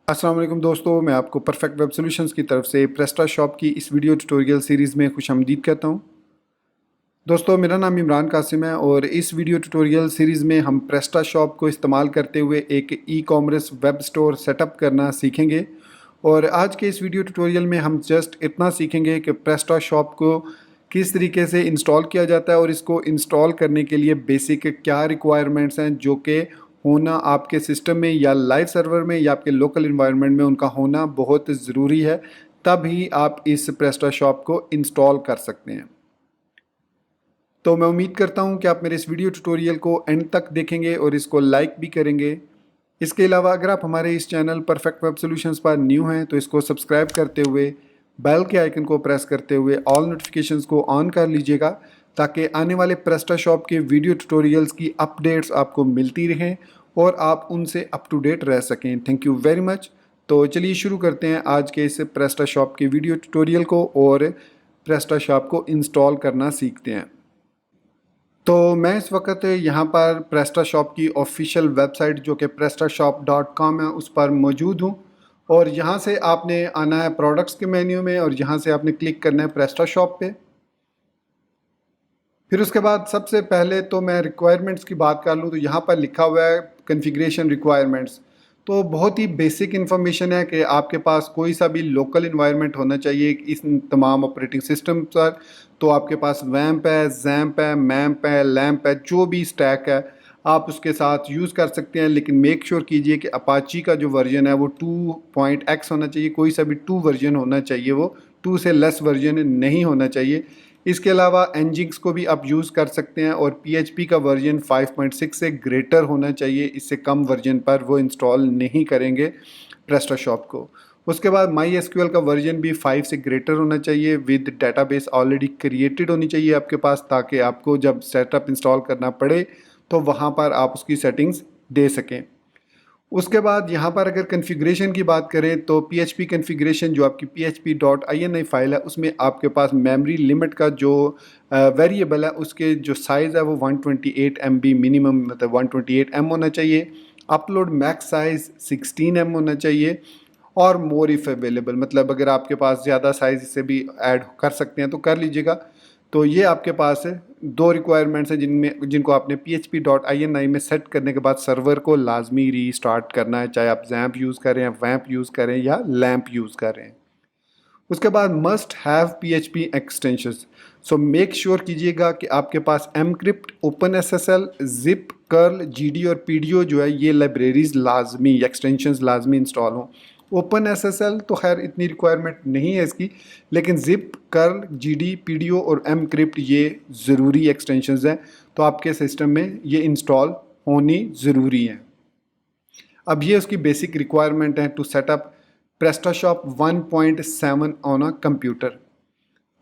अस्सलाम वालेकुम दोस्तों, मैं आपको परफेक्ट वेब सॉल्यूशंस की तरफ से प्रेस्टाशॉप की इस वीडियो ट्यूटोरियल सीरीज़ में खुशामदीद कहता हूं। दोस्तों, मेरा नाम इमरान कासिम है और इस वीडियो ट्यूटोरियल सीरीज़ में हम प्रेस्टाशॉप को इस्तेमाल करते हुए एक e commerce web store setup करना सीखेंगे। और आज के इस वीडियो ट्यूटोरियल में हम जस्ट इतना सीखेंगे कि प्रेस्टाशॉप को किस तरीके से इंस्टॉल किया जाता है और इसको इंस्टॉल करने के लिए बेसिक क्या रिक्वायरमेंट्स हैं जो कि होना आपके सिस्टम में या लाइव सर्वर में या आपके लोकल इन्वायरमेंट में उनका होना बहुत ज़रूरी है। तभी आप इस प्रेस्टाशॉप को इंस्टॉल कर सकते हैं। तो मैं उम्मीद करता हूं कि आप मेरे इस वीडियो ट्यूटोरियल को एंड तक देखेंगे और इसको लाइक भी करेंगे। इसके अलावा अगर आप हमारे इस चैनल परफेक्ट वेब सॉल्यूशंस पर न्यू हैं तो इसको सब्सक्राइब करते हुए बेल के आइकन को प्रेस करते हुए ऑल नोटिफिकेशंस को ऑन कर लीजिएगा ताकि आने वाले प्रेस्टाशॉप के वीडियो ट्यूटोरियल्स की अपडेट्स आपको मिलती रहें और आप उनसे अप टू डेट रह सकें। Thank you very much. तो चलिए शुरू करते हैं आज के इस प्रेस्टाशॉप के वीडियो ट्यूटोरियल को और प्रेस्टाशॉप को इंस्टॉल करना सीखते हैं। तो मैं इस वक्त यहाँ पर प्रेस्टाशॉप की ऑफिशियल वेबसाइट जो कि prestashop.com है उस पर मौजूद हूँ। और यहाँ से आपने आना है प्रोडक्ट्स के मेन्यू में और यहाँ से आपने क्लिक करना है प्रेस्टाशॉप पे। फिर उसके बाद सबसे पहले तो मैं रिक्वायरमेंट्स की बात कर लूँ तो यहाँ पर लिखा हुआ है कॉन्फ़िगरेशन रिक्वायरमेंट्स। तो बहुत ही बेसिक इन्फॉर्मेशन है कि आपके पास कोई सा भी लोकल इन्वायरमेंट होना चाहिए इस तमाम ऑपरेटिंग सिस्टम पर। तो आपके पास वैम्प है, जैम्प है, मैम्प है, लैम्प है, जो भी स्टैक है आप उसके साथ यूज़ कर सकते हैं। लेकिन मेक श्योर कीजिए कि अपाची का जो वर्जन है वो 2.x होना चाहिए। कोई सा भी 2 वर्जन होना चाहिए, वो 2 से लेस वर्जन नहीं होना चाहिए। इसके अलावा एनजिंक्स को भी आप यूज़ कर सकते हैं और PHP का वर्जन 5.6 से ग्रेटर होना चाहिए। इससे कम वर्जन पर वो इंस्टॉल नहीं करेंगे प्रेस्टाशॉप को। उसके बाद MySQL का वर्जन भी 5 से ग्रेटर होना चाहिए विद डेटाबेस ऑलरेडी क्रिएटेड होनी चाहिए आपके पास, ताकि आपको जब सेटअप इंस्टॉल करना पड़े तो वहाँ पर आप उसकी सेटिंग्स दे सकें। उसके बाद यहाँ पर अगर कन्फिग्रेशन की बात करें तो PHP कन्फिग्रेशन जो आपकी php.ini फाइल है उसमें आपके पास मेमोरी लिमिट का जो वेरिएबल है उसके जो साइज़ है वो 128 MB मिनिमम, मतलब 128 M होना चाहिए। अपलोड मैक्स साइज़ 16 M होना चाहिए और मोर इफ़ अवेलेबल, मतलब अगर आपके पास ज़्यादा साइज़ इससे भी ऐड कर सकते हैं तो कर लीजिएगा। तो ये आपके पास है दो रिक्वायरमेंट्स हैं जिनको आपने php.ini में सेट करने के बाद सर्वर को लाजमी रीस्टार्ट करना है, चाहे आप जैम्प यूज़ करें या वैम्प यूज़ करें या लैम्प यूज़ करें। उसके बाद must have PHP extensions. So make sure कीजिएगा कि आपके पास एमक्रिप्ट, OpenSSL, जिप, कर्ल, GD और PDO जो है ये लाइब्रेरीज लाजमी, एक्सटेंशंस लाजमी इंस्टॉल हों। OpenSSL तो खैर इतनी रिक्वायरमेंट नहीं है इसकी, लेकिन जिप, कर्ल, GD, PDO और एमक्रिप्ट ये ज़रूरी एक्सटेंशंस हैं, तो आपके सिस्टम में ये इंस्टॉल होनी ज़रूरी है। अब ये उसकी बेसिक रिक्वायरमेंट है to set up PrestaShop 1.7 on a computer.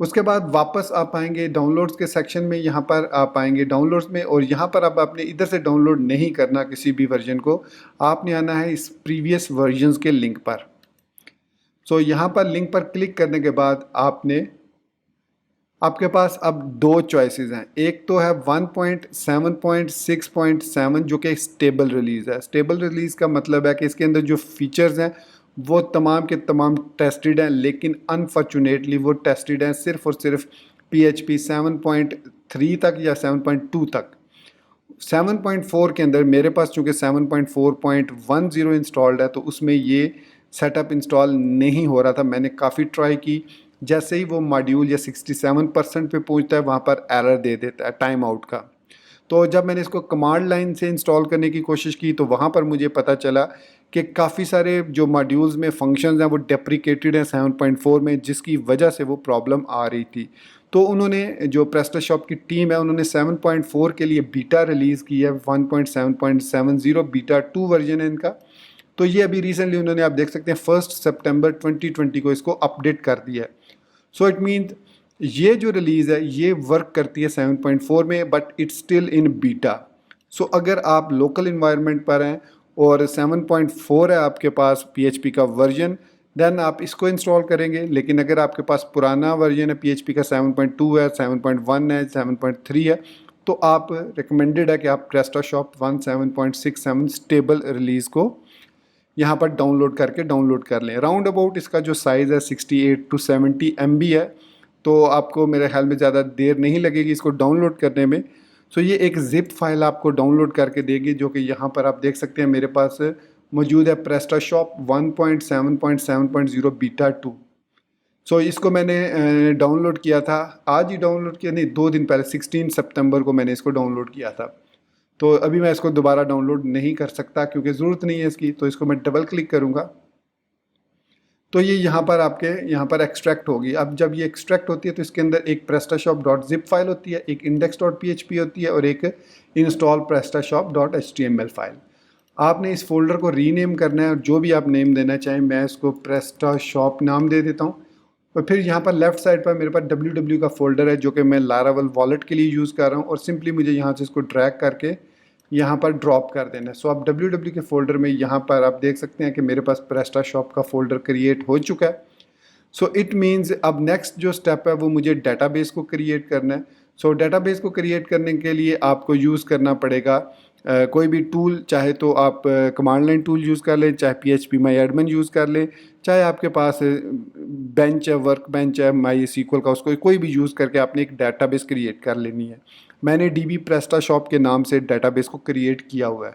उसके बाद वापस आप आएंगे डाउनलोड्स के सेक्शन में, यहाँ पर आप आएंगे डाउनलोड्स में और यहाँ पर अब आपने इधर से डाउनलोड नहीं करना किसी भी वर्जन को, आपने आना है इस प्रीवियस वर्जन्स के लिंक पर। सो यहाँ पर लिंक पर क्लिक करने के बाद आपके पास अब दो चॉइसेस हैं। एक तो है 1.7.6.7 जो कि स्टेबल रिलीज़ है। स्टेबल रिलीज़ का मतलब है कि इसके अंदर जो फीचर्स हैं वो तमाम के तमाम टेस्टेड हैं, लेकिन अनफॉर्चुनेटली वो टेस्टेड हैं सिर्फ और सिर्फ PHP 7.3 तक या 7.2 तक। 7.4 के अंदर मेरे पास चूँकि 7.4.10 इंस्टॉल्ड है तो उसमें ये सेटअप इंस्टॉल नहीं हो रहा था। मैंने काफ़ी ट्राई की, जैसे ही वो मॉड्यूल या 67% पे पहुंचता है वहाँ पर एरर दे देता है टाइम आउट का। तो जब मैंने इसको कमांड लाइन से इंस्टॉल करने की कोशिश की तो वहाँ पर मुझे पता चला कि काफ़ी सारे जो मॉड्यूल्स में फंक्शंस हैं वो डेप्रिकेटेड हैं 7.4 में, जिसकी वजह से वो प्रॉब्लम आ रही थी। तो उन्होंने, जो प्रेस्टाशॉप की टीम है, उन्होंने 7.4 के लिए बीटा रिलीज़ की है। 1.7.70 बीटा 2 वर्जन है इनका। तो ये अभी रिसेंटली उन्होंने, आप देख सकते हैं 1 सितंबर 2020 को इसको अपडेट कर दिया है। सो इट मीन ये जो रिलीज़ है ये वर्क करती है 7.4 में, but it's still in beta. So अगर आप लोकल इन्वायरमेंट पर हैं और 7.4 है आपके पास PHP का वर्जन, देन आप इसको इंस्टॉल करेंगे। लेकिन अगर आपके पास पुराना वर्जन है PHP का 7.2 है, 7.1 है, 7.3 है, तो आप रिकमेंडेड है कि आप प्रेस्टाशॉप 17.67 स्टेबल रिलीज़ को यहाँ पर डाउनलोड करके डाउनलोड कर लें। राउंड अबाउट इसका जो साइज़ है 68 to 70 MB है, तो आपको मेरे ख्याल में ज़्यादा देर नहीं लगेगी इसको डाउनलोड करने में। सो ये एक ज़िप फाइल आपको डाउनलोड करके देगी, जो कि यहाँ पर आप देख सकते हैं मेरे पास मौजूद है प्रेस्टाशॉप 1.7.7.0 बीटा 2। सो इसको मैंने डाउनलोड किया था, आज ही डाउनलोड किया नहीं, 2 दिन पहले 16 सितंबर को मैंने इसको डाउनलोड किया था। तो अभी मैं इसको दोबारा डाउनलोड नहीं कर सकता क्योंकि ज़रूरत नहीं है इसकी। तो इसको मैं डबल क्लिक करूँगा तो ये यहाँ पर आपके यहाँ पर एक्सट्रैक्ट होगी। अब जब ये एक्सट्रैक्ट होती है तो इसके अंदर एक prestaShop.zip फाइल होती है, एक index.php होती है और एक इंस्टॉल prestaShop.html फाइल। आपने इस फोल्डर को रीनेम करना है और जो भी आप नेम देना चाहें, मैं इसको PrestaShop नाम दे देता हूँ। और फिर यहाँ पर लेफ़्ट साइड पर मेरे पास www का फोल्डर है जो कि मैं Laravel वॉलेट के लिए यूज़ कर रहा हूँ, और सिंपली मुझे यहाँ से इसको ड्रैग करके यहाँ पर ड्रॉप कर देना है। सो आप www के फोल्डर में यहाँ पर आप देख सकते हैं कि मेरे पास PrestaShop का फोल्डर क्रिएट हो चुका है। सो इट मीन्स अब नेक्स्ट जो स्टेप है वो मुझे डेटाबेस को क्रिएट करना है। सो डेटाबेस को क्रिएट करने के लिए आपको यूज़ करना पड़ेगा कोई भी टूल, चाहे तो आप कमांड लाइन टूल यूज़ कर लें, चाहे PHP MyAdmin यूज़ कर लें, चाहे आपके पास बेंच है, वर्क बेंच है MySQL का, उसको कोई भी यूज़ करके आपने एक डेटाबेस क्रिएट कर लेनी है। मैंने DB PrestaShop के नाम से डेटाबेस को क्रिएट किया हुआ है।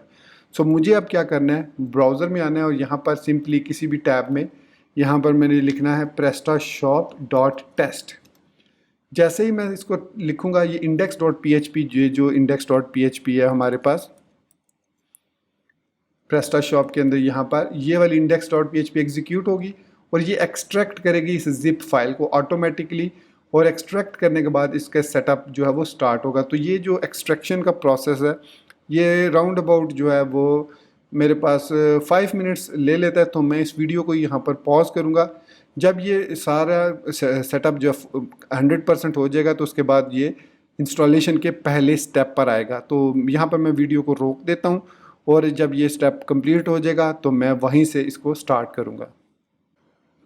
सो मुझे अब क्या करना है, ब्राउज़र में आना है और यहाँ पर सिंपली किसी भी टैब में यहाँ पर मैंने लिखना है PrestaShop.test। जैसे ही मैं इसको लिखूँगा ये index.php जो index.php है हमारे पास PrestaShop के अंदर, यहाँ पर ये वाली index.php एग्जीक्यूट होगी और ये एक्सट्रैक्ट करेगी इस जिप फाइल को ऑटोमेटिकली, और एक्सट्रैक्ट करने के बाद इसका सेटअप जो है वो स्टार्ट होगा। तो ये जो एक्सट्रैक्शन का प्रोसेस है ये राउंड अबाउट जो है वो मेरे पास 5 मिनट्स ले लेता है। तो मैं इस वीडियो को यहाँ पर पॉज करूँगा। जब ये सारा सेटअप जो 100% हो जाएगा तो उसके बाद ये इंस्टॉलेशन के पहले स्टेप पर आएगा। तो यहाँ पर मैं वीडियो को रोक देता हूँ और जब ये स्टेप कंप्लीट हो जाएगा तो मैं वहीं से इसको स्टार्ट करूँगा।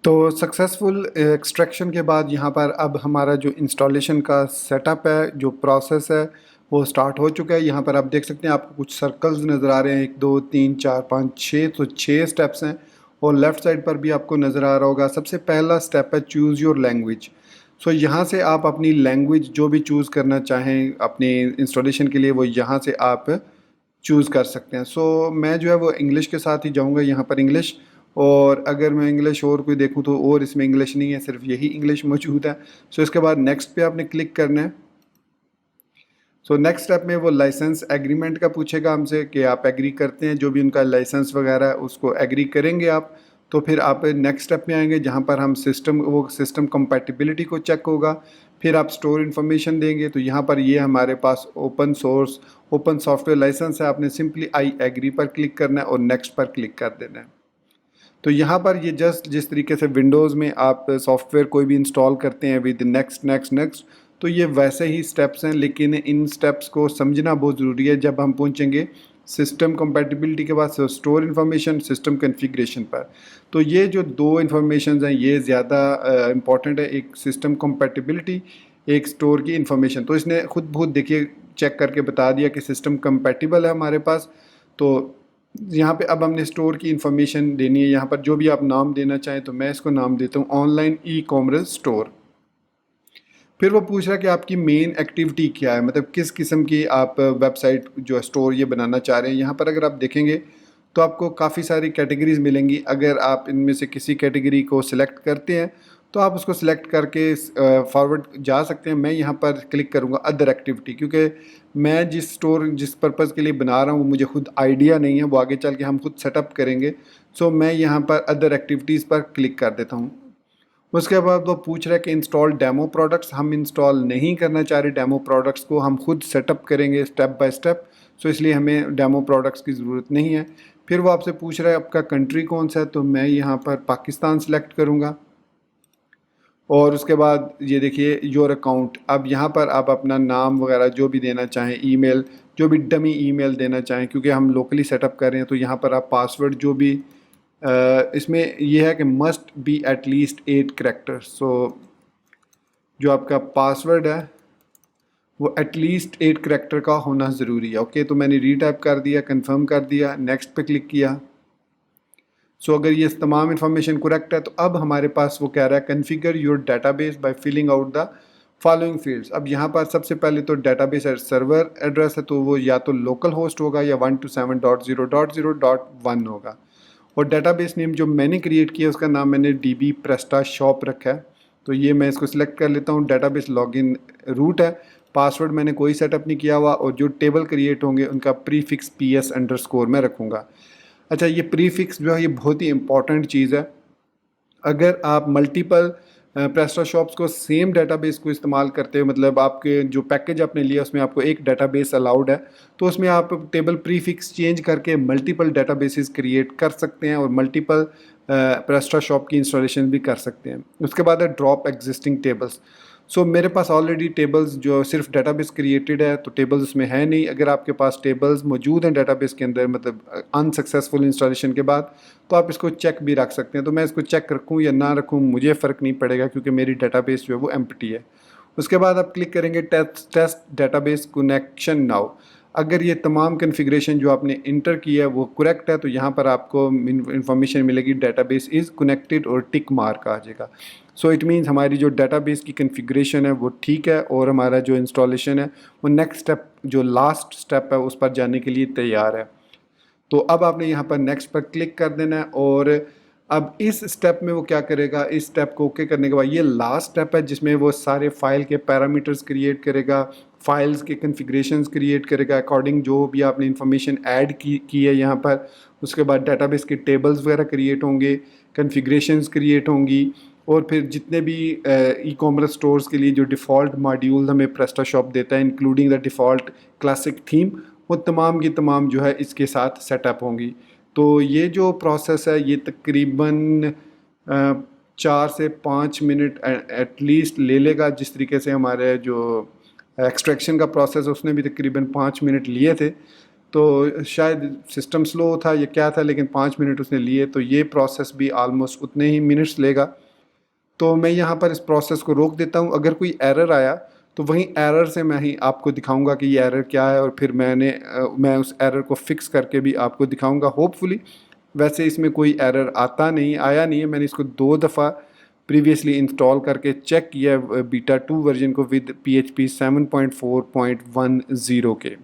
तो सक्सेसफुल एक्सट्रैक्शन के बाद यहाँ पर अब हमारा जो इंस्टॉलेशन का सेटअप है, जो प्रोसेस है वो स्टार्ट हो चुका है। यहाँ पर आप देख सकते हैं आपको कुछ सर्कल्स नज़र आ रहे हैं, 1 2 3 4 5 6, तो 6 स्टेप्स हैं। और लेफ़्ट साइड पर भी आपको नज़र आ रहा होगा, सबसे पहला स्टेप है चूज़ योर लैंग्वेज। सो यहाँ से आप अपनी लैंग्वेज जो भी चूज़ करना चाहें अपने इंस्टॉलेशन के लिए वो यहाँ से आप चूज़ कर सकते हैं। सो मैं जो है वो इंग्लिश के साथ ही जाऊँगा, यहाँ पर इंग्लिश। और अगर मैं इंग्लिश और कोई देखूँ तो और इसमें इंग्लिश नहीं है, सिर्फ यही इंग्लिश मौजूद है। सो इसके बाद नेक्स्ट पे आपने क्लिक करना है। सो नेक्स्ट स्टेप में वो लाइसेंस एग्रीमेंट का पूछेगा हमसे कि आप एग्री करते हैं, जो भी उनका लाइसेंस वगैरह है उसको एग्री करेंगे आप। तो फिर आप नेक्स्ट स्टेप में आएंगे जहाँ पर हम सिस्टम कंपैटिबिलिटी को चेक होगा। फिर आप स्टोर इन्फॉर्मेशन देंगे, तो यहाँ पर ये हमारे पास open source open software license है। आपने सिंपली आई एग्री पर क्लिक करना है और नेक्स्ट पर क्लिक कर देना है। तो यहाँ पर ये जस्ट जिस तरीके से विंडोज़ में आप सॉफ्टवेयर कोई भी इंस्टॉल करते हैं विद नेक्स्ट नेक्स्ट नेक्स्ट, तो ये वैसे ही स्टेप्स हैं, लेकिन इन स्टेप्स को समझना बहुत ज़रूरी है जब हम पहुँचेंगे सिस्टम कंपैटिबिलिटी के बाद स्टोर इन्फॉर्मेशन सिस्टम कॉन्फ़िगरेशन पर। तो ये जो 2 इन्फॉर्मेशन हैं ये ज़्यादा इम्पॉर्टेंट है, एक सिस्टम कंपैटिबिलिटी, एक स्टोर की इन्फॉर्मेशन। तो इसने खुद बहुत देखिए चेक करके बता दिया कि सिस्टम कंपैटिबल है हमारे पास। तो यहाँ पे अब हमने स्टोर की इन्फॉर्मेशन देनी है। यहाँ पर जो भी आप नाम देना चाहें, तो मैं इसको नाम देता हूँ ऑनलाइन ई-कॉमर्स स्टोर। फिर वो पूछ रहा है कि आपकी मेन एक्टिविटी क्या है, मतलब किस किस्म की आप वेबसाइट जो स्टोर ये बनाना चाह रहे हैं। यहाँ पर अगर आप देखेंगे तो आपको काफ़ी सारी कैटेगरीज़ मिलेंगी। अगर आप इनमें से किसी कैटेगरी को सिलेक्ट करते हैं तो आप उसको सिलेक्ट करके फॉरवर्ड जा सकते हैं। मैं यहाँ पर क्लिक करूँगा अदर एक्टिविटी, क्योंकि मैं जिस पर्पज़ के लिए बना रहा हूँ वो मुझे खुद आइडिया नहीं है, वो आगे चल के हम खुद सेटअप करेंगे। सो मैं यहाँ पर अदर एक्टिविटीज़ पर क्लिक कर देता हूँ। उसके बाद वो पूछ रहा है कि इंस्टॉल डेमो प्रोडक्ट्स। हम इंस्टॉल नहीं करना चाह रहे डेमो प्रोडक्ट्स को, हम खुद सेटअप करेंगे स्टेप बाय स्टेप। सो इसलिए हमें डेमो प्रोडक्ट्स की ज़रूरत नहीं है। फिर वो आपसे पूछ रहा है आपका कंट्री कौन सा है, तो मैं यहाँ पर पाकिस्तान सेलेक्ट करूँगा। और उसके बाद ये देखिए योर अकाउंट। अब यहाँ पर आप अपना नाम वगैरह जो भी देना चाहें, ईमेल जो भी डमी ईमेल देना चाहें, क्योंकि हम लोकली सेटअप कर रहे हैं। तो यहाँ पर आप पासवर्ड जो भी इसमें यह है कि मस्ट बी एटलीस्ट 8 कैरेक्टर्स। सो जो आपका पासवर्ड है वो एटलीस्ट 8 कैरेक्टर का होना ज़रूरी है। ओके, तो मैंने रीटाइप कर दिया, कंफर्म कर दिया, नेक्स्ट पे क्लिक किया। सो अगर ये तमाम इन्फॉर्मेशन करेक्ट है तो अब हमारे पास वो कह रहा है configure your database by filling out the following fields. अब यहाँ पर सबसे पहले तो डाटाबेस सर्वर एड्रेस है, तो वो या तो लोकल होस्ट होगा या 127.0.0.1 होगा। और डाटाबेस नेम जो मैंने क्रिएट किया उसका नाम मैंने DB प्रेस्टा शॉप रखा है, तो ये मैं इसको सिलेक्ट कर लेता हूँ। डाटाबेस लॉगिन रूट है, पासवर्ड मैंने कोई सेटअप नहीं किया हुआ, और जो टेबल क्रिएट होंगे उनका प्रीफिक्स PS_ मैं रखूँगा। अच्छा, ये प्रीफिक्स जो है ये बहुत ही इंपॉर्टेंट चीज़ है। अगर आप मल्टीपल प्रेस्टा शॉप्स को सेम डाटाबेस को इस्तेमाल करते हो, मतलब आपके जो पैकेज आपने लिया उसमें आपको एक डाटाबेस अलाउड है, तो उसमें आप टेबल प्रीफिक्स चेंज करके मल्टीपल डाटाबेसेस क्रिएट कर सकते हैं और मल्टीपल प्रेस्टा शॉप की इंस्टॉलेशन भी कर सकते हैं। उसके बाद है ड्रॉप एग्जिस्टिंग टेबल्स। सो मेरे पास ऑलरेडी टेबल्स जो सिर्फ डाटाबेस क्रिएटेड है, तो टेबल्स उसमें है नहीं। अगर आपके पास टेबल्स मौजूद हैं डाटाबेस के अंदर, मतलब अनसक्सेसफुल इंस्टॉलेशन के बाद, तो आप इसको चेक भी रख सकते हैं। तो मैं इसको चेक रखूँ या ना रखूँ मुझे फ़र्क नहीं पड़ेगा, क्योंकि मेरी डाटाबेस जो है वो एम्प्टी है। उसके बाद आप क्लिक करेंगे टेस्ट डाटाबेस कनेक्शन नाउ। अगर ये तमाम कन्फिग्रेशन जो आपने इंटर की है वो करेक्ट है, तो यहाँ पर आपको इन्फॉर्मेशन मिलेगी डाटाबेस इज़ कनेक्टेड और टिक मार्क आ जाएगा। सो इट मीन्स हमारी जो डाटाबेस की कन्फिग्रेशन है वो ठीक है, और हमारा जो इंस्टॉलेशन है वो नेक्स्ट स्टेप, जो लास्ट स्टेप है, उस पर जाने के लिए तैयार है। तो अब आपने यहाँ पर नेक्स्ट पर क्लिक कर देना है, और अब इस स्टेप में वो क्या करेगा, इस स्टेप को ओके करने के बाद ये लास्ट स्टेप है जिसमें वो सारे फाइल के पैरामीटर्स क्रिएट करेगा, फाइल्स के कन्फिग्रेशंस क्रिएट करेगा अकॉर्डिंग जो भी आपने इंफॉर्मेशन ऐड की है यहाँ पर। उसके बाद डाटाबेस के टेबल्स वगैरह क्रिएट होंगे, कन्फिग्रेशंस क्रिएट होंगी, और फिर जितने भी ई कॉमर्स स्टोर्स के लिए जो डिफ़ॉल्ट मॉड्यूल हमें प्रेस्टा शॉप देता है, including the default classic theme, वो तमाम की तमाम जो है इसके साथ सेटअप होंगी। तो ये जो प्रोसेस है ये तकरीबन 4 से 5 मिनट एटलीस्ट ले लेगा। जिस तरीके से हमारे जो एक्सट्रैक्शन का प्रोसेस है उसने भी तकरीबन 5 मिनट लिए थे, तो शायद सिस्टम स्लो था या क्या था, लेकिन 5 मिनट उसने लिए, तो ये प्रोसेस भी आलमोस्ट उतने ही मिनट्स लेगा। तो मैं यहाँ पर इस प्रोसेस को रोक देता हूँ। अगर कोई एरर आया तो वहीं एरर से मैं ही आपको दिखाऊंगा कि ये एरर क्या है, और फिर मैं उस एरर को फिक्स करके भी आपको दिखाऊंगा होपफुली। वैसे इसमें कोई एरर आया नहीं है। मैंने इसको 2 दफ़ा प्रीवियसली इंस्टॉल करके चेक किया बीटा 2 वर्जन को विद PHP 7.4.10 के।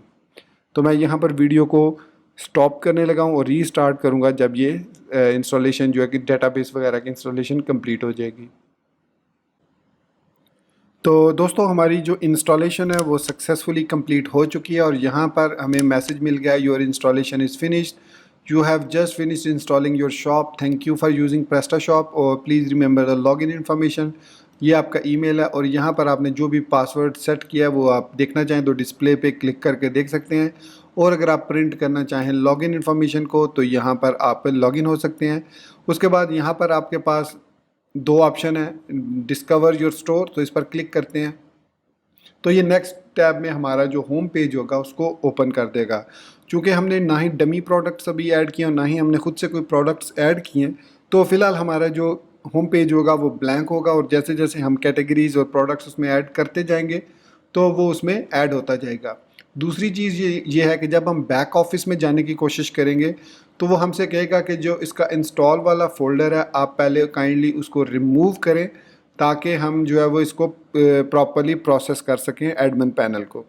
तो मैं यहाँ पर वीडियो को स्टॉप करने लगा हूँ और रीस्टार्ट करूँगा जब ये इंस्टॉलेशन जो है कि डेटाबेस वगैरह की इंस्टॉलेशन कंप्लीट हो जाएगी। तो दोस्तों हमारी जो इंस्टॉलेशन है वो सक्सेसफुली कंप्लीट हो चुकी है, और यहाँ पर हमें मैसेज मिल गया, your installation is finished, you have just finished installing your shop, thank you for using PrestaShop, और please remember the login information. ये आपका ईमेल है, और यहाँ पर आपने जो भी पासवर्ड सेट किया है वो आप देखना चाहें तो डिस्प्ले पे क्लिक करके देख सकते हैं, और अगर आप प्रिंट करना चाहें लॉगिन इन्फॉर्मेशन को तो यहाँ पर आप लॉगिन हो सकते हैं। उसके बाद यहाँ पर आपके पास 2 ऑप्शन है, डिस्कवर योर स्टोर, तो इस पर क्लिक करते हैं तो ये नेक्स्ट टैब में हमारा जो होम पेज होगा उसको ओपन कर देगा। चूँकि हमने ना ही डमी प्रोडक्ट्स अभी ऐड किए और ना ही हमने खुद से कोई प्रोडक्ट्स ऐड किए हैं, तो फ़िलहाल हमारा जो होम पेज होगा वो ब्लैंक होगा, और जैसे जैसे हम कैटेगरीज़ और प्रोडक्ट्स उसमें ऐड करते जाएंगे तो वो उसमें ऐड होता जाएगा। दूसरी चीज़ ये है कि जब हम बैक ऑफिस में जाने की कोशिश करेंगे तो वो हमसे कहेगा कि जो इसका इंस्टॉल वाला फ़ोल्डर है आप पहले काइंडली उसको रिमूव करें, ताकि हम जो है वो इसको प्रॉपरली प्रोसेस कर सकें एडमिन पैनल को।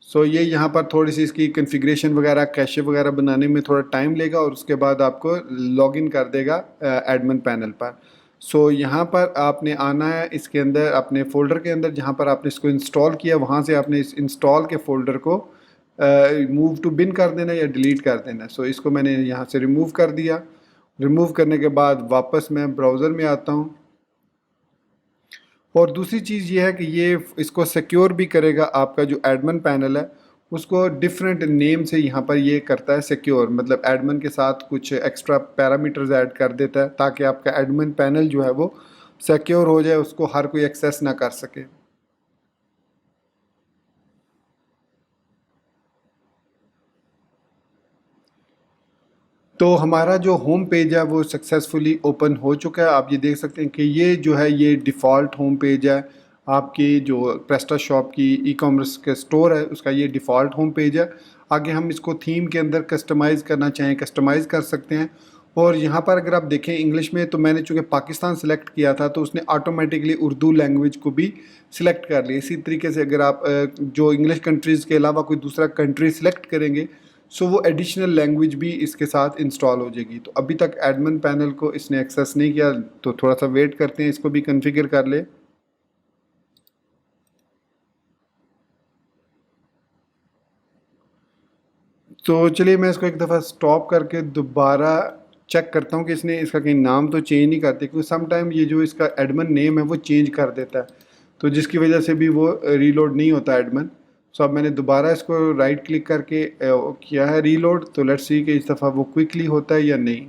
सो ये यहाँ पर थोड़ी सी इसकी कॉन्फ़िगरेशन वगैरह कैशे वगैरह बनाने में थोड़ा टाइम लेगा, और उसके बाद आपको लॉगिन कर देगा एडमिन पैनल पर। सो यहाँ पर आपने आना है इसके अंदर, अपने फ़ोल्डर के अंदर जहाँ पर आपने इसको इंस्टॉल किया वहाँ से आपने इस इंस्टॉल के फ़ोल्डर को मूव टू बिन कर देना या डिलीट कर देना। सो इसको मैंने यहाँ से रिमूव कर दिया। रिमूव करने के बाद वापस मैं ब्राउज़र में आता हूँ, और दूसरी चीज़ ये है कि ये इसको सिक्योर भी करेगा। आपका जो एडमिन पैनल है उसको डिफरेंट नेम से यहाँ पर ये करता है सिक्योर, मतलब एडमिन के साथ कुछ एक्स्ट्रा पैरामीटर्स ऐड कर देता है ताकि आपका एडमिन पैनल जो है वो सिक्योर हो जाए, उसको हर कोई एक्सेस ना कर सके। तो हमारा जो होम पेज है वो सक्सेसफुली ओपन हो चुका है। आप ये देख सकते हैं कि ये जो है ये डिफ़ॉल्ट होम पेज है आपकी जो प्रेस्टा शॉप की ई कॉमर्स के स्टोर है उसका, ये डिफ़ॉल्ट होम पेज है। आगे हम इसको थीम के अंदर कस्टमाइज़ करना चाहें कस्टमाइज़ कर सकते हैं। और यहाँ पर अगर आप देखें इंग्लिश में, तो मैंने चूँकि पाकिस्तान सेलेक्ट किया था तो उसने ऑटोमेटिकली उर्दू लैंग्वेज को भी सिलेक्ट कर लिया। इसी तरीके से अगर आप जो इंग्लिश कंट्रीज़ के अलावा कोई दूसरा कंट्री सिलेक्ट करेंगे, सो वो एडिशनल लैंग्वेज भी इसके साथ इंस्टॉल हो जाएगी। तो अभी तक एडमिन पैनल को इसने एक्सेस नहीं किया, तो थोड़ा सा वेट करते हैं, इसको भी कॉन्फ़िगर कर ले। तो चलिए मैं इसको एक दफ़ा स्टॉप करके दोबारा चेक करता हूँ कि इसने इसका कहीं नाम तो चेंज नहीं करते, क्योंकि सम टाइम ये जो इसका एडमिन नेम है वो चेंज कर देता है, तो जिसकी वजह से भी वो रीलोड नहीं होता एडमिन। सो अब मैंने दोबारा इसको राइट क्लिक करके किया है रीलोड, तो लेट्स सी कि इस दफ़ा वो क्विकली होता है या नहीं,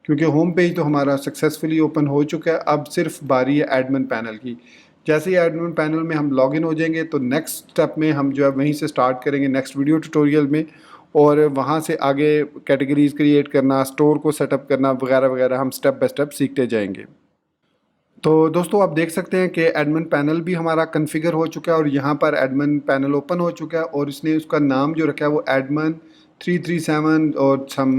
क्योंकि होम पेज तो हमारा सक्सेसफुली ओपन हो चुका है। अब सिर्फ बारी है एडमिन पैनल की। जैसे ही एडमिन पैनल में हम लॉगिन हो जाएंगे, तो नेक्स्ट स्टेप में हम जो है वहीं से स्टार्ट करेंगे नेक्स्ट वीडियो ट्यूटोरियल में, और वहाँ से आगे कैटेगरीज क्रिएट करना, स्टोर को सेटअप करना वगैरह वगैरह हम स्टेप बाय स्टेप सीखते जाएंगे। तो दोस्तों आप देख सकते हैं कि एडमिन पैनल भी हमारा कॉन्फ़िगर हो चुका है, और यहाँ पर एडमिन पैनल ओपन हो चुका है, और इसने उसका नाम जो रखा है वो एडमिन 337 और सम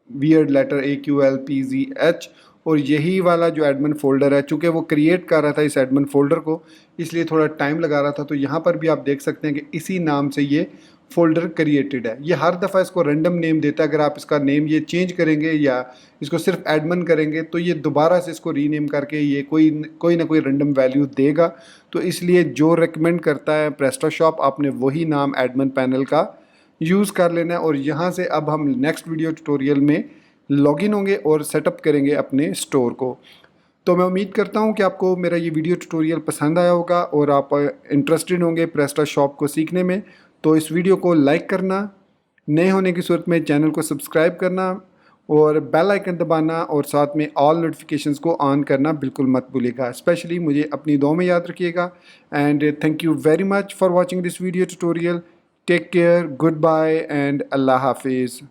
वियर्ड लेटर AQLPZH, और यही वाला जो एडमिन फ़ोल्डर है, चूँकि वो क्रिएट कर रहा था इस एडमिन फ़ोल्डर को, इसलिए थोड़ा टाइम लगा रहा था। तो यहाँ पर भी आप देख सकते हैं कि इसी नाम से ये फ़ोल्डर क्रिएटेड है। ये हर दफ़ा इसको रैंडम नेम देता है। अगर आप इसका नेम ये चेंज करेंगे या इसको सिर्फ एडमिन करेंगे, तो ये दोबारा से इसको रीनेम करके ये कोई ना कोई रैंडम वैल्यू देगा। तो इसलिए जो रेकमेंड करता है प्रेस्टाशॉप, आपने वही नाम एडमिन पैनल का यूज़ कर लेना है। और यहाँ से अब हम नेक्स्ट वीडियो ट्यूटोरियल में लॉगिन होंगे और सेटअप करेंगे अपने स्टोर को। तो मैं उम्मीद करता हूँ कि आपको मेरा ये वीडियो ट्यूटोरियल पसंद आया होगा और आप इंटरेस्टेड होंगे प्रेस्टाशॉप को सीखने में। तो इस वीडियो को लाइक करना, नए होने की सूरत में चैनल को सब्सक्राइब करना और बेल आइकन दबाना, और साथ में ऑल नोटिफिकेशंस को ऑन करना बिल्कुल मत भूलिएगा। स्पेशली मुझे अपनी दुआ में याद रखिएगा। And thank you very much for watching this video tutorial. Take care, goodbye and अल्लाह हाफिज़।